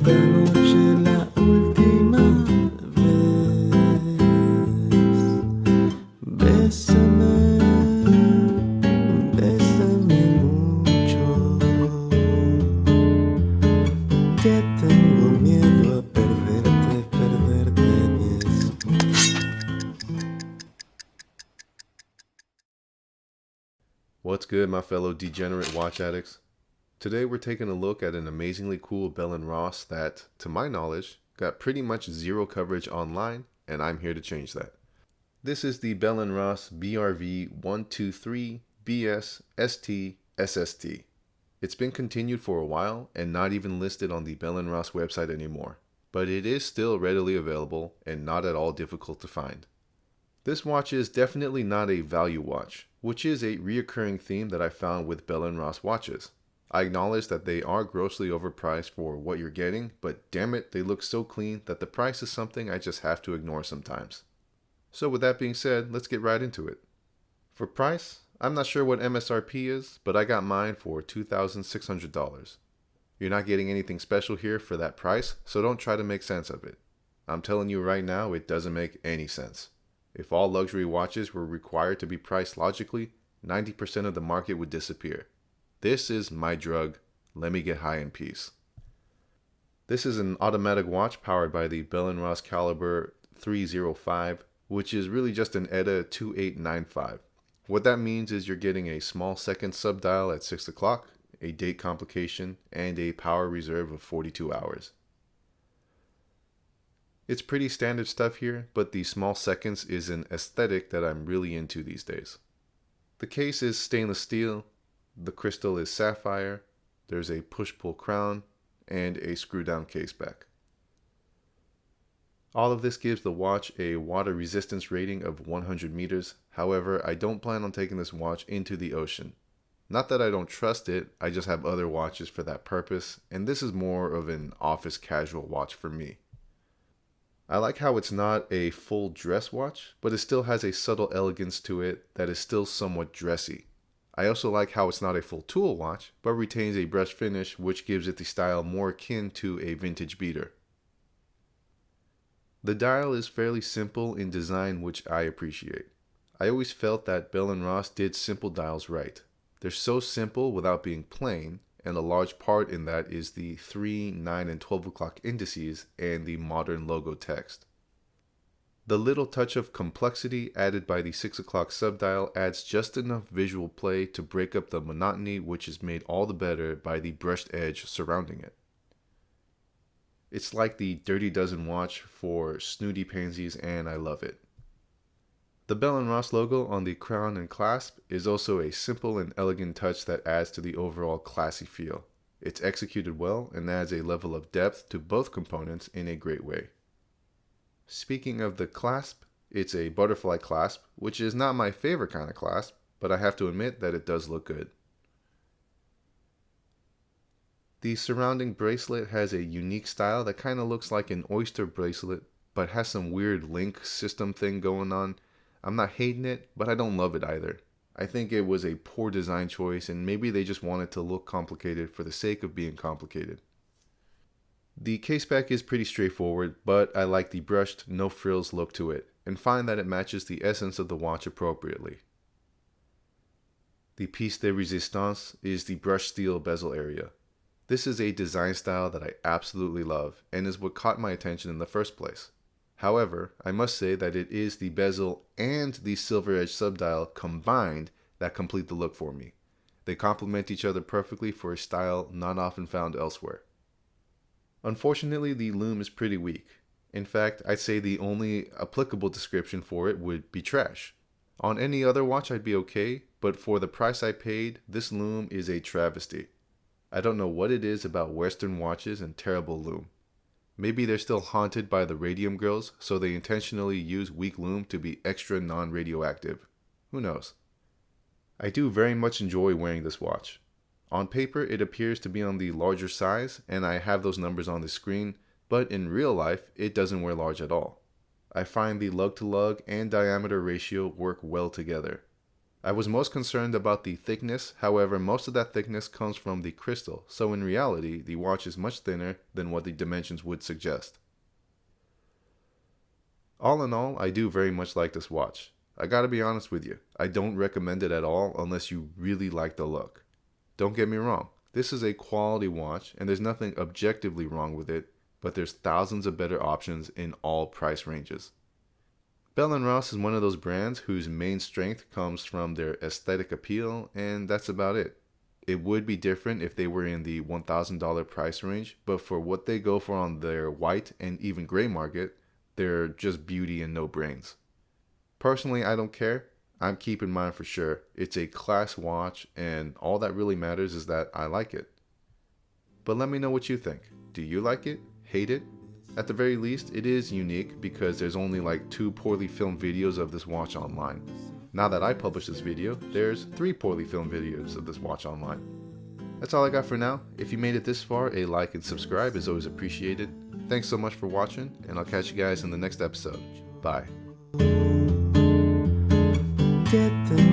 esta noche la última vez. Bésame, bésame mucho, que tengo miedo a perderte después. What's good, my fellow degenerate watch addicts? Today we're taking a look at an amazingly cool Bell & Ross that, to my knowledge, got pretty much zero coverage online, and I'm here to change that. This is the Bell & Ross BRV123-BS-ST SST. It's been continued for a while and not even listed on the Bell & Ross website anymore, but it is still readily available and not at all difficult to find. This watch is definitely not a value watch, which is a reoccurring theme that I found with Bell & Ross watches. I acknowledge that they are grossly overpriced for what you're getting, but damn it, they look so clean that the price is something I just have to ignore sometimes. So with that being said, let's get right into it. For price, I'm not sure what MSRP is, but I got mine for $2,600. You're not getting anything special here for that price, so don't try to make sense of it. I'm telling you right now, it doesn't make any sense. If all luxury watches were required to be priced logically, 90% of the market would disappear. This is my drug. Let me get high in peace. This is an automatic watch powered by the Bell & Ross Caliber 305, which is really just an ETA 2895. What that means is you're getting a small second subdial at 6 o'clock, a date complication, and a power reserve of 42 hours. It's pretty standard stuff here, but the small seconds is an aesthetic that I'm really into these days. The case is stainless steel, the crystal is sapphire, there's a push-pull crown, and a screw-down caseback. All of this gives the watch a water resistance rating of 100 meters. However, I don't plan on taking this watch into the ocean. Not that I don't trust it, I just have other watches for that purpose, and this is more of an office casual watch for me. I like how it's not a full dress watch, but it still has a subtle elegance to it that is still somewhat dressy. I also like how it's not a full tool watch, but retains a brushed finish which gives it the style more akin to a vintage beater. The dial is fairly simple in design, which I appreciate. I always felt that Bell & Ross did simple dials right. They're so simple without being plain, and a large part in that is the 3, 9, and 12 o'clock indices and the modern logo text. The little touch of complexity added by the 6 o'clock subdial adds just enough visual play to break up the monotony, which is made all the better by the brushed edge surrounding it. It's like the Dirty Dozen watch for snooty pansies, and I love it. The Bell & Ross logo on the crown and clasp is also a simple and elegant touch that adds to the overall classy feel. It's executed well and adds a level of depth to both components in a great way. Speaking of the clasp, it's a butterfly clasp, which is not my favorite kind of clasp, but I have to admit that it does look good. The surrounding bracelet has a unique style that kind of looks like an oyster bracelet, but has some weird link system thing going on. I'm not hating it, but I don't love it either. I think it was a poor design choice, and maybe they just wanted to look complicated for the sake of being complicated. The caseback is pretty straightforward, but I like the brushed, no frills look to it, and find that it matches the essence of the watch appropriately. The piece de resistance is the brushed steel bezel area. This is a design style that I absolutely love, and is what caught my attention in the first place. However, I must say that it is the bezel and the silver edge subdial combined that complete the look for me. They complement each other perfectly for a style not often found elsewhere. Unfortunately, the lume is pretty weak. In fact, I'd say the only applicable description for it would be trash. On any other watch I'd be okay, but for the price I paid, this lume is a travesty. I don't know what it is about Western watches and terrible lume. Maybe they're still haunted by the radium girls, so they intentionally use weak lume to be extra non-radioactive. Who knows? I do very much enjoy wearing this watch. On paper, it appears to be on the larger size, and I have those numbers on the screen, but in real life, it doesn't wear large at all. I find the lug-to-lug and diameter ratio work well together. I was most concerned about the thickness, however most of that thickness comes from the crystal, so in reality the watch is much thinner than what the dimensions would suggest. All in all, I do very much like this watch. I gotta be honest with you, I don't recommend it at all unless you really like the look. Don't get me wrong, this is a quality watch and there's nothing objectively wrong with it, but there's thousands of better options in all price ranges. Bell & Ross is one of those brands whose main strength comes from their aesthetic appeal, and that's about it. It would be different if they were in the $1,000 price range, but for what they go for on their white and even gray market, they're just beauty and no brains. Personally, I don't care. I'm keeping mine for sure. It's a class watch, and all that really matters is that I like it. But let me know what you think. Do you like it? Hate it? At the very least, it is unique because there's only like 2 poorly filmed videos of this watch online. Now that I published this video, there's 3 poorly filmed videos of this watch online. That's all I got for now. If you made it this far, a like and subscribe is always appreciated. Thanks so much for watching, and I'll catch you guys in the next episode. Bye. Que